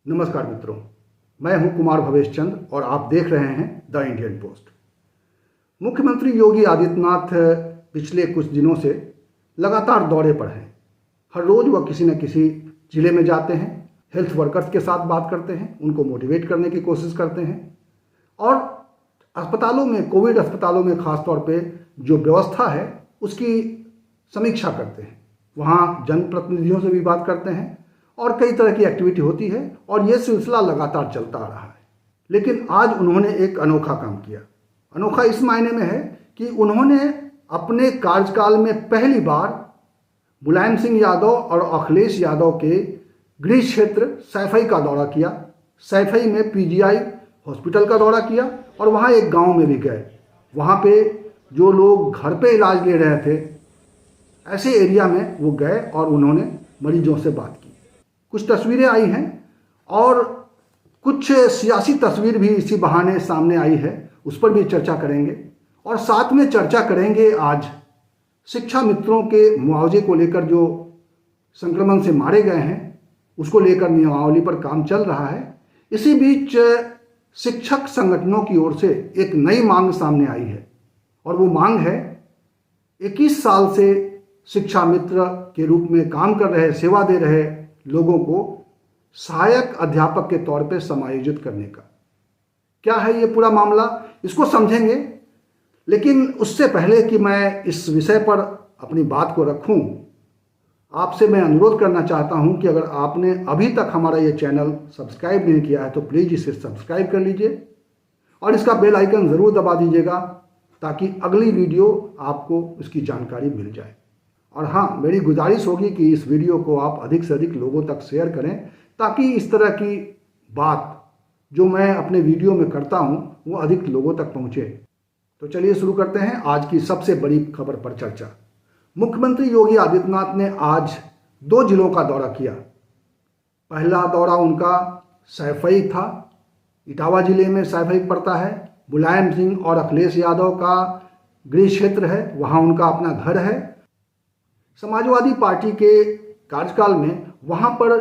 नमस्कार मित्रों, मैं हूं कुमार भवेश चंद और आप देख रहे हैं द इंडियन पोस्ट। मुख्यमंत्री योगी आदित्यनाथ पिछले कुछ दिनों से लगातार दौरे पर हैं। हर रोज वह किसी न किसी जिले में जाते हैं, हेल्थ वर्कर्स के साथ बात करते हैं, उनको मोटिवेट करने की कोशिश करते हैं और अस्पतालों में, कोविड अस्पतालों में खास तौर पे जो व्यवस्था है उसकी समीक्षा करते हैं। वहाँ जनप्रतिनिधियों से भी बात करते हैं और कई तरह की एक्टिविटी होती है और ये सिलसिला लगातार चलता आ रहा है। लेकिन आज उन्होंने एक अनोखा काम किया। अनोखा इस मायने में है कि उन्होंने अपने कार्यकाल में पहली बार मुलायम सिंह यादव और अखिलेश यादव के गृह क्षेत्र सैफई का दौरा किया। सैफई में पीजीआई हॉस्पिटल का दौरा किया और वहाँ एक गांव में भी गए। वहाँ पे जो लोग घर पे इलाज ले रहे थे, ऐसे एरिया में वो गए और उन्होंने मरीजों से बात की। कुछ तस्वीरें आई हैं और कुछ सियासी तस्वीर भी इसी बहाने सामने आई है, उस पर भी चर्चा करेंगे। और साथ में चर्चा करेंगे आज शिक्षा मित्रों के मुआवजे को लेकर, जो संक्रमण से मारे गए हैं उसको लेकर नियमावली पर काम चल रहा है। इसी बीच शिक्षक संगठनों की ओर से एक नई मांग सामने आई है और वो मांग है 21 साल से शिक्षा मित्र के रूप में काम कर रहे, सेवा दे रहे लोगों को सहायक अध्यापक के तौर पे समायोजित करने का। क्या है ये पूरा मामला, इसको समझेंगे। लेकिन उससे पहले कि मैं इस विषय पर अपनी बात को रखूं, आपसे मैं अनुरोध करना चाहता हूं कि अगर आपने अभी तक हमारा ये चैनल सब्सक्राइब नहीं किया है तो प्लीज़ इसे सब्सक्राइब कर लीजिए और इसका बेल आइकन ज़रूर दबा दीजिएगा ताकि अगली वीडियो आपको इसकी जानकारी मिल जाए। और हाँ, मेरी गुजारिश होगी कि इस वीडियो को आप अधिक से अधिक लोगों तक शेयर करें ताकि इस तरह की बात जो मैं अपने वीडियो में करता हूं वो अधिक लोगों तक पहुंचे। तो चलिए शुरू करते हैं आज की सबसे बड़ी खबर पर चर्चा। मुख्यमंत्री योगी आदित्यनाथ ने आज 2 जिलों का दौरा किया। पहला दौरा उनका सैफई था। इटावा जिले में सैफई पड़ता है। मुलायम सिंह और अखिलेश यादव का गृह क्षेत्र है, वहाँ उनका अपना घर है। समाजवादी पार्टी के कार्यकाल में वहाँ पर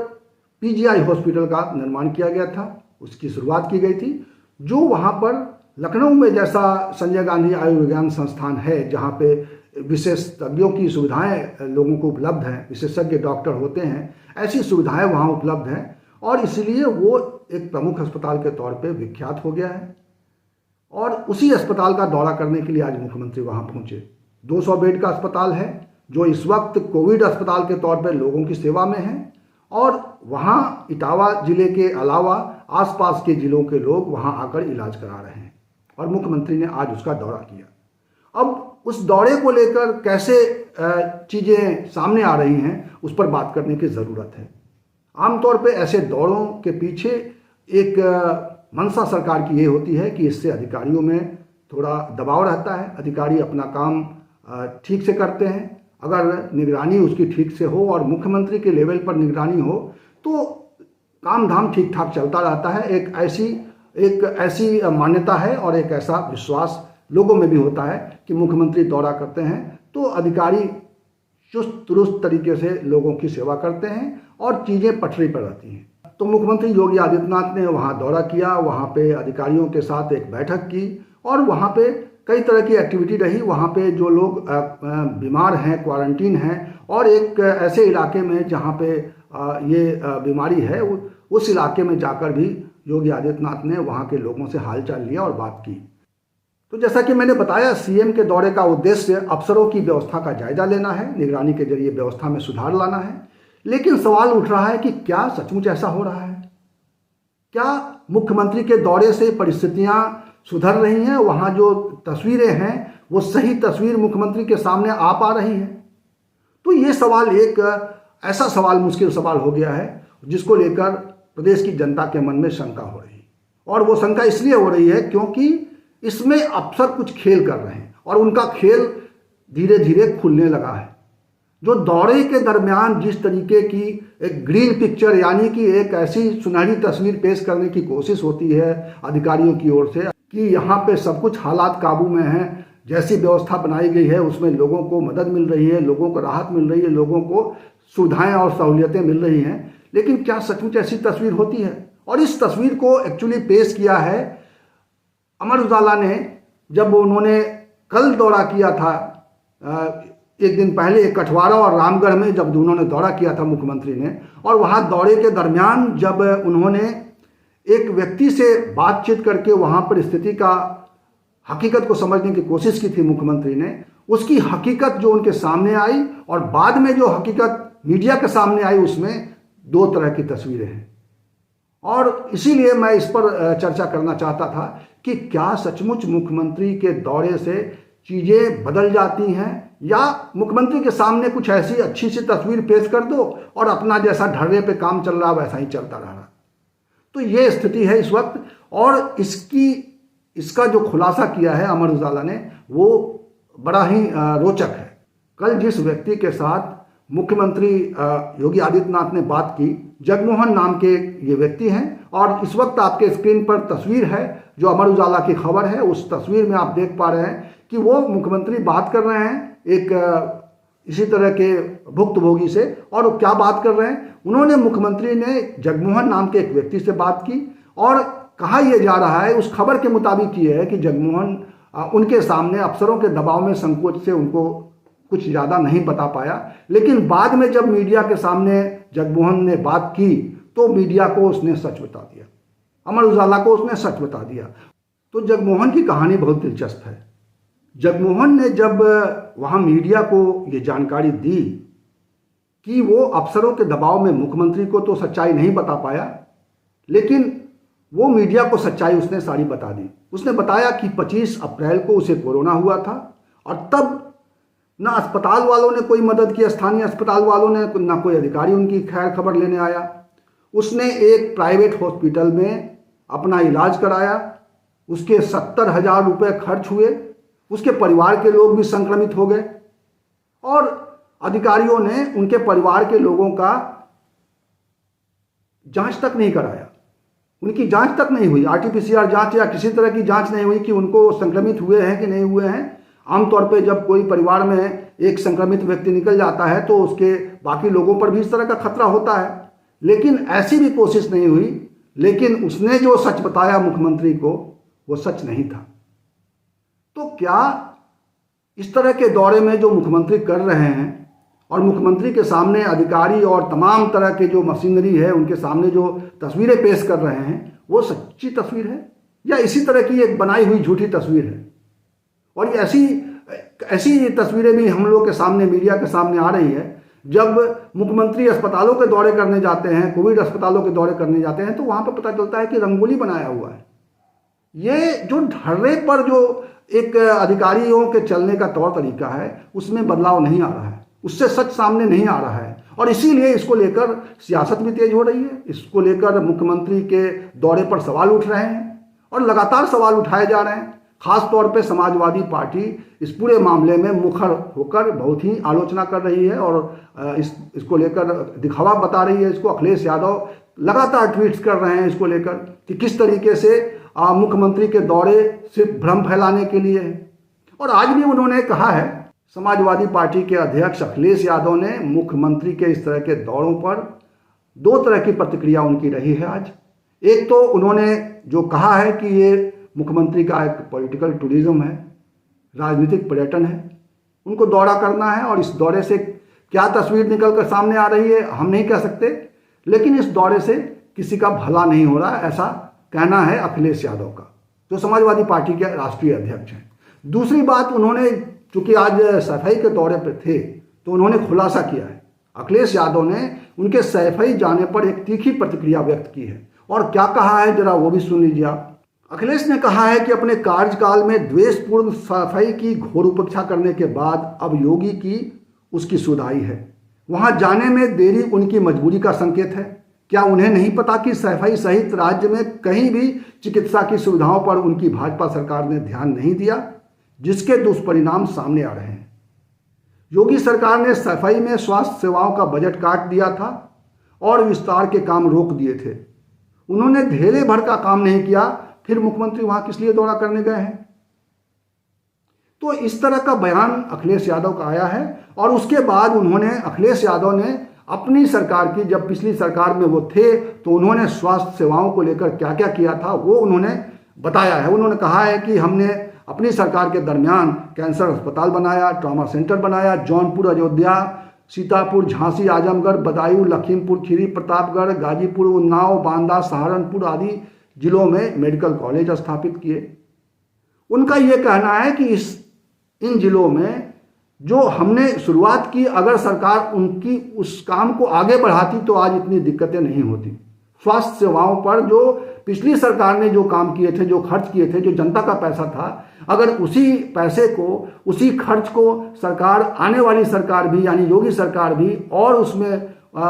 पीजीआई हॉस्पिटल का निर्माण किया गया था, उसकी शुरुआत की गई थी, जो वहाँ पर लखनऊ में जैसा संजय गांधी आयुर्विज्ञान संस्थान है जहाँ पे विशेषज्ञों की सुविधाएं लोगों को उपलब्ध हैं, विशेषज्ञ डॉक्टर होते हैं, ऐसी सुविधाएं वहाँ उपलब्ध हैं और इसलिए वो एक प्रमुख अस्पताल के तौर पे विख्यात हो गया है। और उसी अस्पताल का दौरा करने के लिए आज मुख्यमंत्री वहाँ पहुँचे। 200 बेड का अस्पताल है जो इस वक्त कोविड अस्पताल के तौर पर लोगों की सेवा में है और वहाँ इटावा जिले के अलावा आसपास के जिलों के लोग वहाँ आकर इलाज करा रहे हैं और मुख्यमंत्री ने आज उसका दौरा किया। अब उस दौरे को लेकर कैसे चीज़ें सामने आ रही हैं उस पर बात करने की ज़रूरत है। आमतौर पे ऐसे दौरों के पीछे एक मंशा सरकार की ये होती है कि इससे अधिकारियों में थोड़ा दबाव रहता है, अधिकारी अपना काम ठीक से करते हैं। अगर निगरानी उसकी ठीक से हो और मुख्यमंत्री के लेवल पर निगरानी हो तो काम धाम ठीक ठाक चलता रहता है। एक ऐसी मान्यता है और एक ऐसा विश्वास लोगों में भी होता है कि मुख्यमंत्री दौरा करते हैं तो अधिकारी चुस्त दुरुस्त तरीके से लोगों की सेवा करते हैं और चीज़ें पटरी पर रहती हैं। तो मुख्यमंत्री योगी आदित्यनाथ ने वहाँ दौरा किया, वहाँ पे अधिकारियों के साथ एक बैठक की और वहाँ पे कई तरह की एक्टिविटी रही। वहाँ पे जो लोग बीमार हैं, क्वारंटीन हैं और एक ऐसे इलाके में जहाँ पे ये बीमारी है उस इलाके में जाकर भी योगी आदित्यनाथ ने वहाँ के लोगों से हालचाल लिया और बात की। तो जैसा कि मैंने बताया, सीएम के दौरे का उद्देश्य अफसरों की व्यवस्था का जायजा लेना है, निगरानी के जरिए व्यवस्था में सुधार लाना है। लेकिन सवाल उठ रहा है कि क्या सचमुच ऐसा हो रहा है? क्या मुख्यमंत्री के दौरे से परिस्थितियां सुधर रही हैं? वहाँ जो तस्वीरें हैं वो सही तस्वीर मुख्यमंत्री के सामने आ पा रही हैं? तो ये सवाल एक ऐसा सवाल, मुश्किल सवाल हो गया है जिसको लेकर प्रदेश की जनता के मन में शंका हो रही है। और वो शंका इसलिए हो रही है क्योंकि इसमें अफसर कुछ खेल कर रहे हैं और उनका खेल धीरे धीरे खुलने लगा है। जो दौरे के दरमियान जिस तरीके की एक ग्रीन पिक्चर यानी कि एक ऐसी सुनहरी तस्वीर पेश करने की कोशिश होती है अधिकारियों की ओर से कि यहाँ पे सब कुछ हालात काबू में हैं, जैसी व्यवस्था बनाई गई है उसमें लोगों को मदद मिल रही है, लोगों को राहत मिल रही है, लोगों को सुविधाएं और सहूलियतें मिल रही हैं, लेकिन क्या सचमुच ऐसी तस्वीर होती है? और इस तस्वीर को एक्चुअली पेश किया है अमर उजाला ने, जब उन्होंने कल दौरा किया था, एक दिन पहले कठवाड़ा और रामगढ़ में जब उन्होंने दौरा किया था मुख्यमंत्री ने, और वहाँ दौरे के दरमियान जब उन्होंने एक व्यक्ति से बातचीत करके वहाँ पर स्थिति का हकीकत को समझने की कोशिश की थी मुख्यमंत्री ने, उसकी हकीकत जो उनके सामने आई और बाद में जो हकीकत मीडिया के सामने आई, उसमें दो तरह की तस्वीरें हैं। और इसीलिए मैं इस पर चर्चा करना चाहता था कि क्या सचमुच मुख्यमंत्री के दौरे से चीज़ें बदल जाती हैं, या मुख्यमंत्री के सामने कुछ ऐसी अच्छी सी तस्वीर पेश कर दो और अपना जैसा ढर्रे पे काम चल रहा वैसा ही चलता रहा। तो ये स्थिति है इस वक्त, और इसका जो खुलासा किया है अमर उजाला ने वो बड़ा ही रोचक है। कल जिस व्यक्ति के साथ मुख्यमंत्री योगी आदित्यनाथ ने बात की, जगमोहन नाम के ये व्यक्ति हैं, और इस वक्त आपके स्क्रीन पर तस्वीर है जो अमर उजाला की खबर है। उस तस्वीर में आप देख पा रहे हैं कि वो मुख्यमंत्री बात कर रहे हैं एक इसी तरह के भुक्तभोगी से, और क्या बात कर रहे हैं, उन्होंने मुख्यमंत्री ने जगमोहन नाम के एक व्यक्ति से बात की, और कहा यह जा रहा है उस खबर के मुताबिक ये है कि जगमोहन उनके सामने अफसरों के दबाव में संकोच से उनको कुछ ज़्यादा नहीं बता पाया, लेकिन बाद में जब मीडिया के सामने जगमोहन ने बात की तो मीडिया को उसने सच बता दिया, अमर उजाला को उसने सच बता दिया। तो जगमोहन की कहानी बहुत दिलचस्प है। जगमोहन ने जब वहाँ मीडिया को ये जानकारी दी कि वो अफसरों के दबाव में मुख्यमंत्री को तो सच्चाई नहीं बता पाया, लेकिन वो मीडिया को सच्चाई उसने सारी बता दी। उसने बताया कि 25 अप्रैल को उसे कोरोना हुआ था, और तब ना अस्पताल वालों ने कोई मदद की, स्थानीय अस्पताल वालों ने, ना कोई अधिकारी उनकी खैर खबर लेने आया। उसने एक प्राइवेट हॉस्पिटल में अपना इलाज कराया, उसके 70,000 रुपये खर्च हुए, उसके परिवार के लोग भी संक्रमित हो गए, और अधिकारियों ने उनके परिवार के लोगों का जांच तक नहीं कराया, उनकी जांच तक नहीं हुई, आरटीपीसीआर जांच या किसी तरह की जांच नहीं हुई कि उनको संक्रमित हुए हैं कि नहीं हुए हैं। आमतौर पे जब कोई परिवार में एक संक्रमित व्यक्ति निकल जाता है तो उसके बाकी लोगों पर भी इस तरह का खतरा होता है, लेकिन ऐसी भी कोशिश नहीं हुई। लेकिन उसने जो सच बताया मुख्यमंत्री को वो सच नहीं था। तो क्या इस तरह के दौरे में जो मुख्यमंत्री कर रहे हैं और मुख्यमंत्री के सामने अधिकारी और तमाम तरह के जो मशीनरी है उनके सामने जो तस्वीरें पेश कर रहे हैं वो सच्ची तस्वीर है, या इसी तरह की एक बनाई हुई झूठी तस्वीर है? और ये ऐसी तस्वीरें भी हम लोग के सामने, मीडिया के सामने आ रही है। जब मुख्यमंत्री अस्पतालों के दौरे करने जाते हैं, कोविड अस्पतालों के दौरे करने जाते हैं, तो वहाँ पर पता चलता है कि रंगोली बनाया हुआ है। ये जो ढर्रे पर जो एक अधिकारियों के चलने का तौर तरीका है उसमें बदलाव नहीं आ रहा है, उससे सच सामने नहीं आ रहा है, और इसीलिए इसको लेकर सियासत भी तेज हो रही है। इसको लेकर मुख्यमंत्री के दौरे पर सवाल उठ रहे हैं और लगातार सवाल उठाए जा रहे हैं। खास तौर पे समाजवादी पार्टी इस पूरे मामले में मुखर होकर बहुत ही आलोचना कर रही है और इसको लेकर दिखावा बता रही है। इसको अखिलेश यादव लगातार ट्वीट्स कर रहे हैं इसको लेकर कि किस तरीके से मुख्यमंत्री के दौरे सिर्फ भ्रम फैलाने के लिए है। और आज भी उन्होंने कहा है, समाजवादी पार्टी के अध्यक्ष अखिलेश यादव ने मुख्यमंत्री के इस तरह के दौरों पर दो तरह की प्रतिक्रिया उनकी रही है। आज एक तो उन्होंने जो कहा है कि ये मुख्यमंत्री का एक पॉलिटिकल टूरिज्म है, राजनीतिक पर्यटन है, उनको दौरा करना है, और इस दौरे से क्या तस्वीर निकल कर सामने आ रही है हम नहीं कह सकते, लेकिन इस दौरे से किसी का भला नहीं हो रहा, ऐसा कहना है अखिलेश यादव का, जो समाजवादी पार्टी के राष्ट्रीय अध्यक्ष हैं। दूसरी बात, उन्होंने चूंकि आज सफाई के दौरे पर थे तो उन्होंने खुलासा किया है, अखिलेश यादव ने उनके सफाई जाने पर एक तीखी प्रतिक्रिया व्यक्त की है। और क्या कहा है जरा वो भी सुन लीजिए आप। अखिलेश ने कहा है कि अपने कार्यकाल में द्वेषपूर्ण सफाई की घोर उपेक्षा करने के बाद अब योगी की उसकी सुधाई है। वहां जाने में देरी उनकी मजबूरी का संकेत है। क्या उन्हें नहीं पता कि सफाई सहित राज्य में कहीं भी चिकित्सा की सुविधाओं पर उनकी भाजपा सरकार ने ध्यान नहीं दिया, जिसके दुष्परिणाम सामने आ रहे हैं। योगी सरकार ने सफाई में स्वास्थ्य सेवाओं का बजट काट दिया था और विस्तार के काम रोक दिए थे। उन्होंने ढेले भर का काम नहीं किया, फिर मुख्यमंत्री वहां किस लिए दौरा करने गए हैं? तो इस तरह का बयान अखिलेश यादव का आया है। और उसके बाद उन्होंने, अखिलेश यादव ने अपनी सरकार की, जब पिछली सरकार में वो थे तो उन्होंने स्वास्थ्य सेवाओं को लेकर क्या क्या किया था वो उन्होंने बताया है। उन्होंने कहा है कि हमने अपनी सरकार के दरमियान कैंसर अस्पताल बनाया, ट्रॉमा सेंटर बनाया, जौनपुर, अयोध्या, सीतापुर, झांसी, आजमगढ़, बदायूं, लखीमपुर खीरी, प्रतापगढ़, गाजीपुर, उन्नाव, बांदा, सहारनपुर आदि जिलों में मेडिकल कॉलेज स्थापित किए। उनका ये कहना है कि इन जिलों में जो हमने शुरुआत की, अगर सरकार उनकी उस काम को आगे बढ़ाती तो आज इतनी दिक्कतें नहीं होती। स्वास्थ्य सेवाओं पर जो पिछली सरकार ने जो काम किए थे, जो खर्च किए थे, जो जनता का पैसा था, अगर उसी पैसे को, उसी खर्च को सरकार, आने वाली सरकार भी यानी योगी सरकार भी और उसमें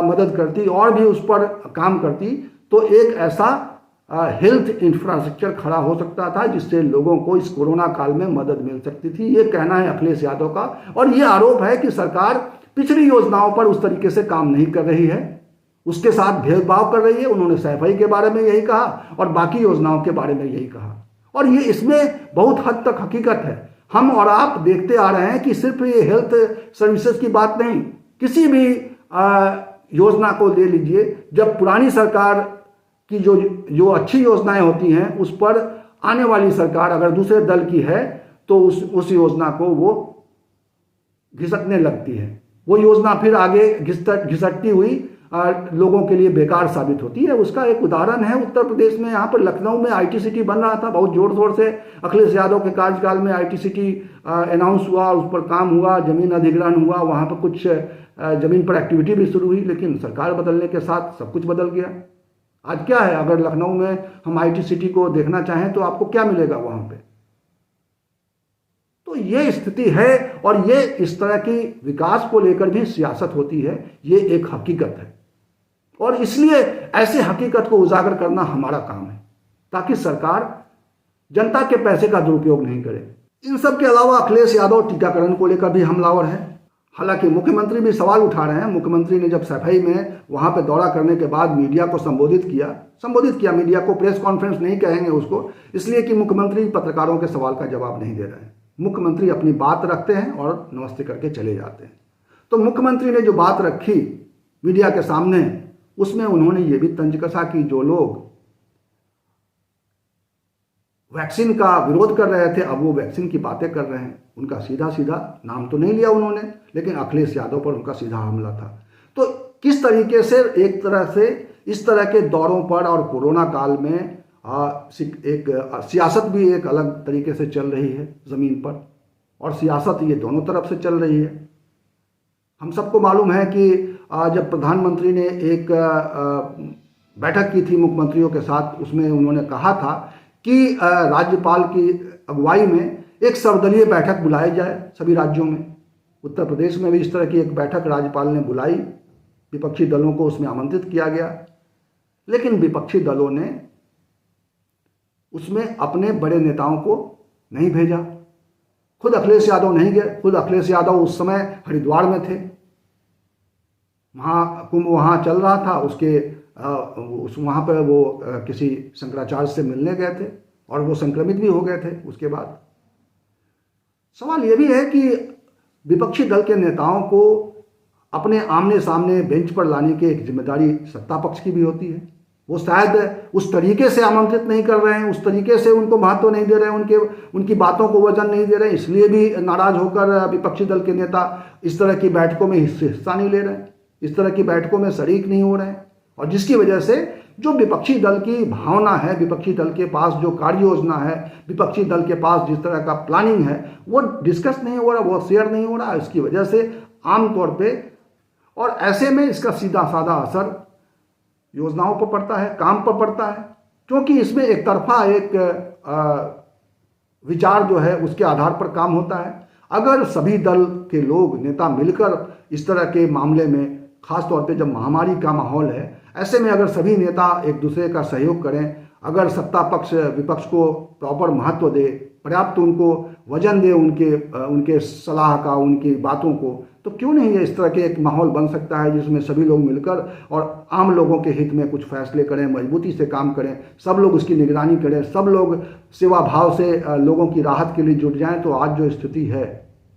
मदद करती और भी उस पर काम करती तो एक ऐसा हेल्थ इंफ्रास्ट्रक्चर खड़ा हो सकता था जिससे लोगों को इस कोरोना काल में मदद मिल सकती थी। ये कहना है अखिलेश यादव का। और ये आरोप है कि सरकार पिछली योजनाओं पर उस तरीके से काम नहीं कर रही है, उसके साथ भेदभाव कर रही है। उन्होंने सैफई के बारे में यही कहा और बाकी योजनाओं के बारे में यही कहा। और ये इसमें बहुत हद तक हकीकत है। हम और आप देखते आ रहे हैं कि सिर्फ ये हेल्थ सर्विसेज की बात नहीं, किसी भी योजना को ले लीजिए, जब पुरानी सरकार की जो अच्छी योजनाएं होती हैं उस पर आने वाली सरकार अगर दूसरे दल की है तो उस योजना को वो घिसटने लगती है। वो योजना फिर आगे घिसटती हुई लोगों के लिए बेकार साबित होती है। उसका एक उदाहरण है उत्तर प्रदेश में, यहाँ पर लखनऊ में आईटी सिटी बन रहा था, बहुत जोर शोर से अखिलेश यादव के कार्यकाल में आईटी सिटी अनाउंस हुआ, उस पर काम हुआ, जमीन अधिग्रहण हुआ, वहाँ पर कुछ जमीन पर एक्टिविटी भी शुरू हुई, लेकिन सरकार बदलने के साथ सब कुछ बदल गया। आज क्या है, अगर लखनऊ में हम आईटी सिटी को देखना चाहें तो आपको क्या मिलेगा वहां पे? तो ये स्थिति है और ये इस तरह की विकास को लेकर भी सियासत होती है, ये एक हकीकत है। और इसलिए ऐसे हकीकत को उजागर करना हमारा काम है ताकि सरकार जनता के पैसे का दुरुपयोग नहीं करे। इन सब के अलावा अखिलेश यादव टीकाकरण को लेकर भी हमलावर है। हालांकि मुख्यमंत्री भी सवाल उठा रहे हैं। मुख्यमंत्री ने जब सफाई में वहां पे दौरा करने के बाद मीडिया को संबोधित किया, मीडिया को, प्रेस कॉन्फ्रेंस नहीं कहेंगे उसको, इसलिए कि मुख्यमंत्री पत्रकारों के सवाल का जवाब नहीं दे रहे हैं। मुख्यमंत्री अपनी बात रखते हैं और नमस्ते करके चले जाते हैं। तो मुख्यमंत्री ने जो बात रखी मीडिया के सामने, उसमें उन्होंने ये भी तंज कसा कि जो लोग वैक्सीन का विरोध कर रहे थे अब वो वैक्सीन की बातें कर रहे हैं। उनका सीधा सीधा नाम तो नहीं लिया उन्होंने, लेकिन अखिलेश यादव पर उनका सीधा हमला था। तो किस तरीके से एक तरह से इस तरह के दौरों पर और कोरोना काल में एक सियासत भी एक अलग तरीके से चल रही है ज़मीन पर, और सियासत ये दोनों तरफ से चल रही है। हम सबको मालूम है कि जब प्रधानमंत्री ने एक बैठक की थी मुख्यमंत्रियों के साथ, उसमें उन्होंने कहा था कि राज्यपाल की अगुवाई में एक सर्वदलीय बैठक बुलाई जाए सभी राज्यों में। उत्तर प्रदेश में भी इस तरह की एक बैठक राज्यपाल ने बुलाई, विपक्षी दलों को उसमें आमंत्रित किया गया, लेकिन विपक्षी दलों ने उसमें अपने बड़े नेताओं को नहीं भेजा। खुद अखिलेश यादव नहीं गए। खुद अखिलेश यादव उस समय हरिद्वार में थे, महाकुंभ वहाँ चल रहा था, वहाँ पर वो किसी शंकराचार्य से मिलने गए थे और वो संक्रमित भी हो गए थे उसके बाद। सवाल ये भी है कि विपक्षी दल के नेताओं को अपने आमने सामने बेंच पर लाने की एक जिम्मेदारी सत्ता पक्ष की भी होती है। वो शायद उस तरीके से आमंत्रित नहीं कर रहे हैं, उस तरीके से उनको महत्व नहीं दे रहे हैं, उनकी बातों को वजन नहीं दे रहे हैं, इसलिए भी नाराज होकर विपक्षी दल के नेता इस तरह की बैठकों में हिस्सा नहीं ले रहे हैं, इस तरह की बैठकों में शरीक नहीं हो रहे हैं। और जिसकी वजह से जो विपक्षी दल की भावना है, विपक्षी दल के पास जो कार्य योजना है, विपक्षी दल के पास जिस तरह का प्लानिंग है, वो डिस्कस नहीं हो रहा, वो शेयर नहीं हो रहा। इसकी वजह से आमतौर पे, और ऐसे में इसका सीधा साधा असर योजनाओं पर पड़ता है, काम पर पड़ता है, क्योंकि इसमें एक तरफा एक विचार जो है उसके आधार पर काम होता है। अगर सभी दल के लोग, नेता मिलकर इस तरह के मामले में, खास तौर पे जब महामारी का माहौल है, ऐसे में अगर सभी नेता एक दूसरे का सहयोग करें, अगर सत्ता पक्ष विपक्ष को प्रॉपर महत्व दे, पर्याप्त उनको वजन दे उनके सलाह का, उनकी बातों को, तो क्यों नहीं है इस तरह के एक माहौल बन सकता है जिसमें सभी लोग मिलकर और आम लोगों के हित में कुछ फैसले करें, मजबूती से काम करें, सब लोग उसकी निगरानी करें, सब लोग सेवा भाव से लोगों की राहत के लिए जुट जाएं। तो आज जो स्थिति है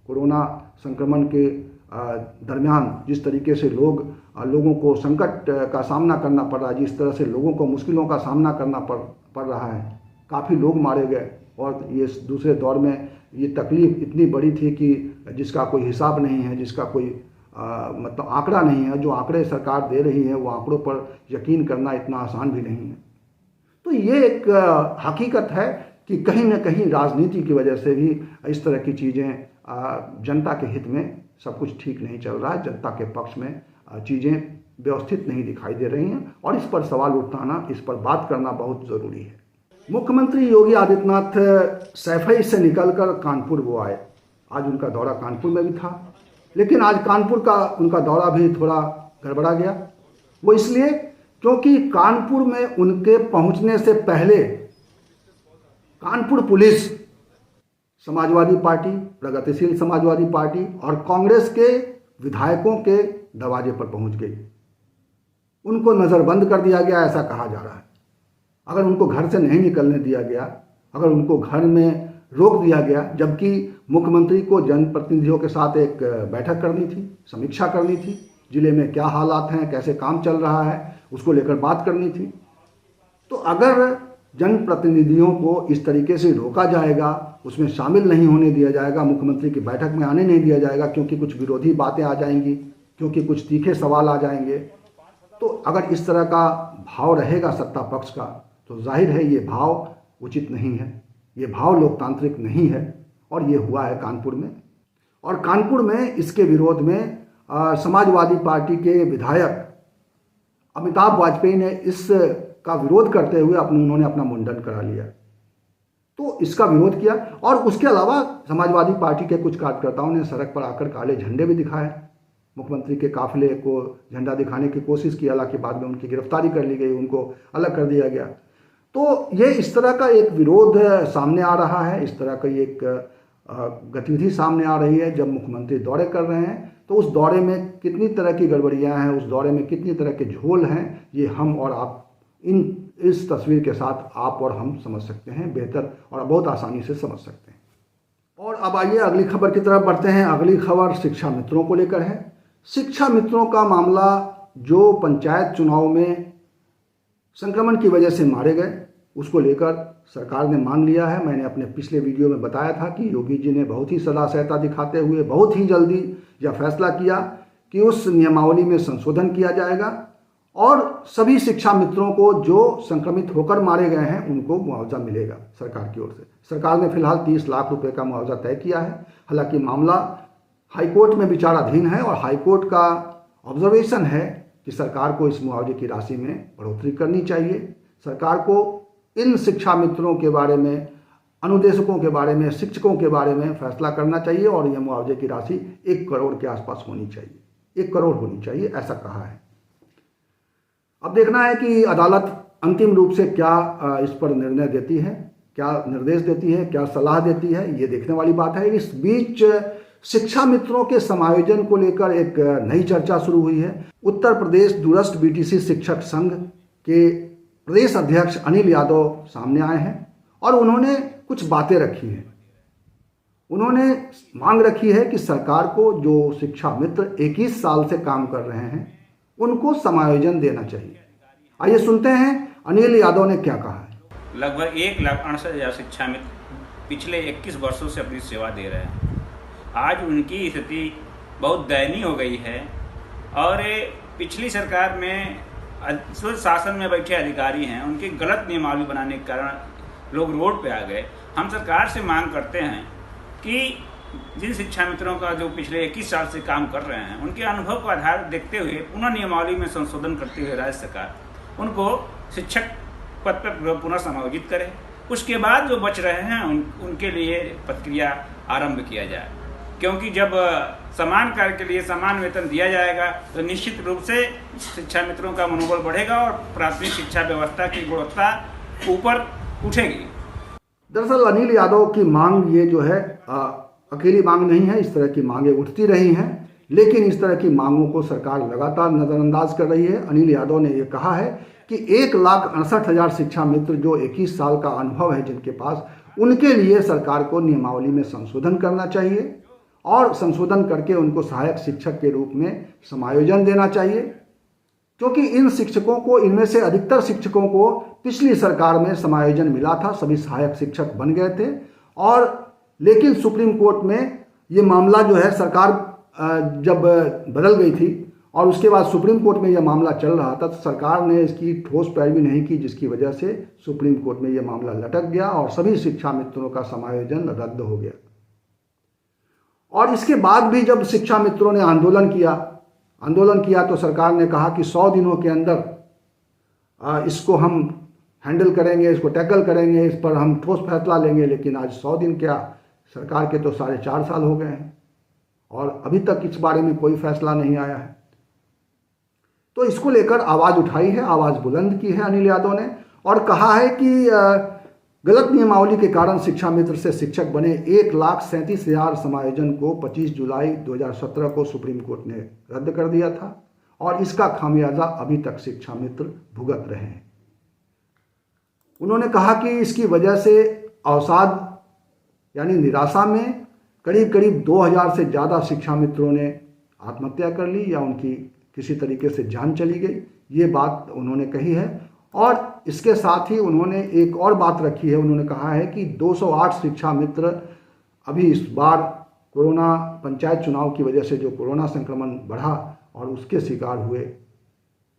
कोरोना संक्रमण के दरमियान, जिस तरीके से लोग लोगों को संकट का सामना करना पड़ रहा है, जिस तरह से लोगों को मुश्किलों का सामना करना पड़ रहा है, काफ़ी लोग मारे गए और ये दूसरे दौर में ये तकलीफ़ इतनी बड़ी थी कि जिसका कोई हिसाब नहीं है, जिसका कोई मतलब आंकड़ा नहीं है। जो आंकड़े सरकार दे रही है वो आंकड़ों पर यकीन करना इतना आसान भी नहीं है। तो ये एक हकीकत है कि कहीं ना कहीं राजनीति की वजह से भी इस तरह की चीज़ें, जनता के हित में सब कुछ ठीक नहीं चल रहा है, जनता के पक्ष में चीज़ें व्यवस्थित नहीं दिखाई दे रही हैं और इस पर सवाल उठाना, इस पर बात करना बहुत ज़रूरी है। मुख्यमंत्री योगी आदित्यनाथ सैफई से निकलकर कानपुर वो आए। आज उनका दौरा कानपुर में भी था, लेकिन आज कानपुर का उनका दौरा भी थोड़ा गड़बड़ा गया। वो इसलिए क्योंकि कानपुर में उनके पहुंचने से पहले कानपुर पुलिस समाजवादी पार्टी, प्रगतिशील समाजवादी पार्टी और कांग्रेस के विधायकों के दरवाजे पर पहुंच गई। उनको नज़रबंद कर दिया गया, ऐसा कहा जा रहा है। अगर उनको घर से नहीं निकलने दिया गया, अगर उनको घर में रोक दिया गया, जबकि मुख्यमंत्री को जनप्रतिनिधियों के साथ एक बैठक करनी थी, समीक्षा करनी थी, जिले में क्या हालात हैं, कैसे काम चल रहा है, उसको लेकर बात करनी थी। तो अगर जनप्रतिनिधियों को इस तरीके से रोका जाएगा, उसमें शामिल नहीं होने दिया जाएगा, मुख्यमंत्री की बैठक में आने नहीं दिया जाएगा क्योंकि कुछ विरोधी बातें आ जाएंगी, क्योंकि कुछ तीखे सवाल आ जाएंगे, तो अगर इस तरह का भाव रहेगा सत्ता पक्ष का, तो जाहिर है ये भाव उचित नहीं है, ये भाव लोकतांत्रिक नहीं है। और ये हुआ है कानपुर में। और कानपुर में इसके विरोध में समाजवादी पार्टी के विधायक अमिताभ वाजपेयी ने इसका विरोध करते हुए उन्होंने अपना मुंडन करा लिया। तो इसका विरोध किया और उसके अलावा समाजवादी पार्टी के कुछ कार्यकर्ताओं ने सड़क पर आकर काले झंडे भी दिखाए, मुख्यमंत्री के काफिले को झंडा दिखाने की कोशिश की। हालांकि बाद में उनकी गिरफ्तारी कर ली गई, उनको अलग कर दिया गया। तो ये इस तरह का एक विरोध सामने आ रहा है, इस तरह का एक गतिविधि सामने आ रही है। जब मुख्यमंत्री दौरे कर रहे हैं तो उस दौरे में कितनी तरह की गड़बड़ियां हैं, उस दौरे में कितनी तरह के झोल हैं, ये हम और आप इस तस्वीर के साथ आप और हम समझ सकते हैं, बेहतर और बहुत आसानी से समझ सकते हैं। और अब आइए अगली खबर की तरफ बढ़ते हैं। अगली खबर शिक्षा मित्रों को लेकर है। शिक्षा मित्रों का मामला, जो पंचायत चुनाव में संक्रमण की वजह से मारे गए, उसको लेकर सरकार ने मान लिया है। मैंने अपने पिछले वीडियो में बताया था कि योगी जी ने बहुत ही सदा सहता दिखाते हुए बहुत ही जल्दी यह फैसला किया कि उस नियमावली में संशोधन किया जाएगा और सभी शिक्षा मित्रों को जो संक्रमित होकर मारे गए हैं उनको मुआवजा मिलेगा सरकार की ओर से। सरकार ने फिलहाल 30 लाख रुपए का मुआवजा तय किया है। हालांकि मामला हाईकोर्ट में विचाराधीन है और हाईकोर्ट का ऑब्जर्वेशन है कि सरकार को इस मुआवजे की राशि में बढ़ोतरी करनी चाहिए। सरकार को इन शिक्षा मित्रों के बारे में, अनुदेशकों के बारे में, शिक्षकों के बारे में फैसला करना चाहिए और यह मुआवजे की राशि 1 करोड़ के आसपास होनी चाहिए, 1 करोड़ होनी चाहिए, ऐसा कहा है। अब देखना है कि अदालत अंतिम रूप से क्या इस पर निर्णय देती है, क्या निर्देश देती है, क्या सलाह देती है, ये देखने वाली बात है। इस बीच शिक्षा मित्रों के समायोजन को लेकर एक नई चर्चा शुरू हुई है। उत्तर प्रदेश दूरस्थ बीटीसी शिक्षक संघ के प्रदेश अध्यक्ष अनिल यादव सामने आए हैं और उन्होंने कुछ बातें रखी हैं। उन्होंने मांग रखी है कि सरकार को जो शिक्षा मित्र 21 साल से काम कर रहे हैं उनको समायोजन देना चाहिए। आइए सुनते हैं अनिल यादव ने क्या कहा है। लगभग 1,68,000 शिक्षा मित्र पिछले 21 वर्षों से अपनी सेवा दे रहे हैं। आज उनकी स्थिति बहुत दयनीय हो गई है और पिछली सरकार में शासन में बैठे अधिकारी हैं, उनकी गलत नियमावली बनाने के कारण लोग रोड पे आ गए। हम सरकार से मांग करते हैं कि जिन शिक्षा मित्रों का जो पिछले 21 साल से काम कर रहे हैं उनके अनुभव को आधार देखते हुए पुनः नियमावली में संशोधन करते हुए राज्य सरकार उनको शिक्षक पद पर पुनः समायोजित करे। उसके बाद जो बच रहे हैं उनके लिए प्रक्रिया आरंभ किया जाए, क्योंकि जब समान कार्य के लिए समान वेतन दिया जाएगा तो निश्चित रूप से शिक्षा मित्रों का मनोबल बढ़ेगा और प्राथमिक शिक्षा व्यवस्था की गुणवत्ता ऊपर उठेगी। दरअसल अनिल यादव की मांग ये जो है अकेली मांग नहीं है, इस तरह की मांगें उठती रही हैं, लेकिन इस तरह की मांगों को सरकार लगातार नज़रअंदाज कर रही है। अनिल यादव ने यह कहा है कि 1,68,000 शिक्षा मित्र जो 21 साल का अनुभव है जिनके पास, उनके लिए सरकार को नियमावली में संशोधन करना चाहिए और संशोधन करके उनको सहायक शिक्षक के रूप में समायोजन देना चाहिए। क्योंकि इन शिक्षकों को, इनमें से अधिकतर शिक्षकों को पिछली सरकार में समायोजन मिला था, सभी सहायक शिक्षक बन गए थे। और लेकिन सुप्रीम कोर्ट में ये मामला जो है, सरकार जब बदल गई थी और उसके बाद सुप्रीम कोर्ट में यह मामला चल रहा था, तो सरकार ने इसकी ठोस पैरवी नहीं की, जिसकी वजह से सुप्रीम कोर्ट में यह मामला लटक गया और सभी शिक्षा मित्रों का समायोजन रद्द हो गया। और इसके बाद भी जब शिक्षा मित्रों ने आंदोलन किया तो सरकार ने कहा कि 100 दिनों के अंदर इसको हम हैंडल करेंगे, इसको टैकल करेंगे, इस पर हम ठोस फैसला लेंगे। लेकिन आज 100 दिन क्या, सरकार के तो 4.5 साल हो गए हैं और अभी तक इस बारे में कोई फैसला नहीं आया है। तो इसको लेकर आवाज़ उठाई है, आवाज़ बुलंद की है अनिल यादव ने और कहा है कि गलत नियमावली के कारण शिक्षा मित्र से शिक्षक बने 1,37,000 समायोजन को 25 जुलाई 2017 को सुप्रीम कोर्ट ने रद्द कर दिया था और इसका खामियाजा अभी तक शिक्षा मित्र भुगत रहे हैं। उन्होंने कहा कि इसकी वजह से अवसाद यानी निराशा में करीब करीब 2000 से ज़्यादा शिक्षा मित्रों ने आत्महत्या कर ली या उनकी किसी तरीके से जान चली गई, ये बात उन्होंने कही है। और इसके साथ ही उन्होंने एक और बात रखी है, उन्होंने कहा है कि 208 शिक्षा मित्र अभी इस बार कोरोना पंचायत चुनाव की वजह से जो कोरोना संक्रमण बढ़ा और उसके शिकार हुए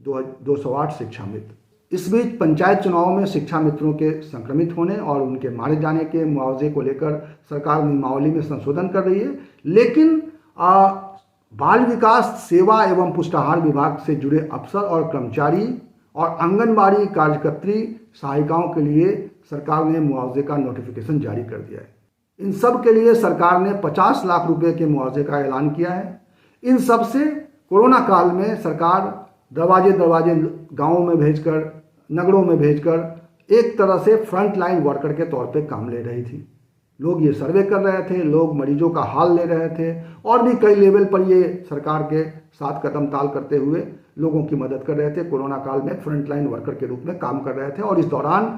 208 शिक्षा मित्र। इस बीच पंचायत चुनाव में शिक्षा मित्रों के संक्रमित होने और उनके मारे जाने के मुआवजे को लेकर सरकार नियमावली में संशोधन कर रही है, लेकिन बाल विकास, सेवा एवं पुष्टाहार विभाग से जुड़े अफसर और कर्मचारी और आंगनबाड़ी कार्यकर्त्री सहायिकाओं के लिए सरकार ने मुआवजे का नोटिफिकेशन जारी कर दिया है। इन सब के लिए सरकार ने 50 लाख रुपए के मुआवजे का ऐलान किया है। इन सब से कोरोना काल में सरकार दरवाजे गांवों में भेजकर, नगरों में भेजकर एक तरह से फ्रंट लाइन वर्कर के तौर पे काम ले रही थी। लोग ये सर्वे कर रहे थे, लोग मरीजों का हाल ले रहे थे और भी कई लेवल पर ये सरकार के साथ कदम ताल करते हुए लोगों की मदद कर रहे थे। कोरोना काल में फ्रंट लाइन वर्कर के रूप में काम कर रहे थे और इस दौरान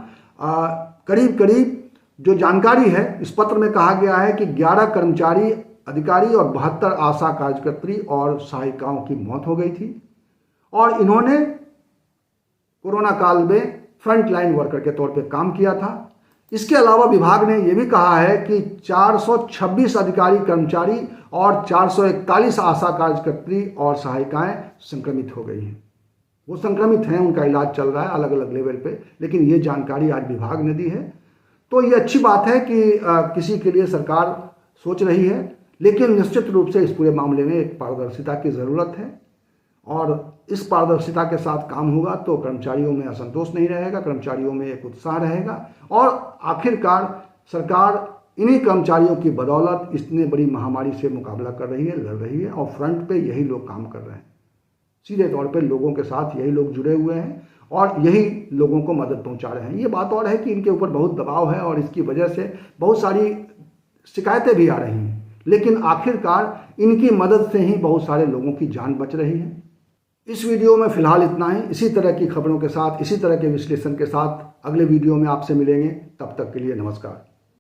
करीब जो जानकारी है, इस पत्र में कहा गया है कि 11 कर्मचारी, अधिकारी और 72 आशा कार्यकर्त्री और सहायिकाओं की मौत हो गई थी और इन्होंने कोरोना काल में फ्रंट लाइन वर्कर के तौर पे काम किया था। इसके अलावा विभाग ने यह भी कहा है कि 426 अधिकारी, कर्मचारी और 441 आशा कार्यकर्त्री और सहायिकाएं संक्रमित हो गई हैं। वो संक्रमित हैं, उनका इलाज चल रहा है अलग अलग लेवल पे, लेकिन ये जानकारी आज विभाग ने दी है। तो ये अच्छी बात है कि किसी के लिए सरकार सोच रही है, लेकिन निश्चित रूप से इस पूरे मामले में एक पारदर्शिता की ज़रूरत है और इस पारदर्शिता के साथ काम होगा तो कर्मचारियों में असंतोष नहीं रहेगा, कर्मचारियों में एक उत्साह रहेगा और आखिरकार सरकार इन्हीं कर्मचारियों की बदौलत इतनी बड़ी महामारी से मुकाबला कर रही है, लड़ रही है और फ्रंट पे यही लोग काम कर रहे हैं। सीधे तौर पे लोगों के साथ यही लोग जुड़े हुए हैं और यही लोगों को मदद पहुंचा रहे हैं। ये बात और है कि इनके ऊपर बहुत दबाव है और इसकी वजह से बहुत सारी शिकायतें भी आ रही हैं, लेकिन आखिरकार इनकी मदद से ही बहुत सारे लोगों की जान बच रही है। इस वीडियो में फिलहाल इतना ही। इसी तरह की खबरों के साथ, इसी तरह के विश्लेषण के साथ अगले वीडियो में आपसे मिलेंगे। तब तक के लिए नमस्कार।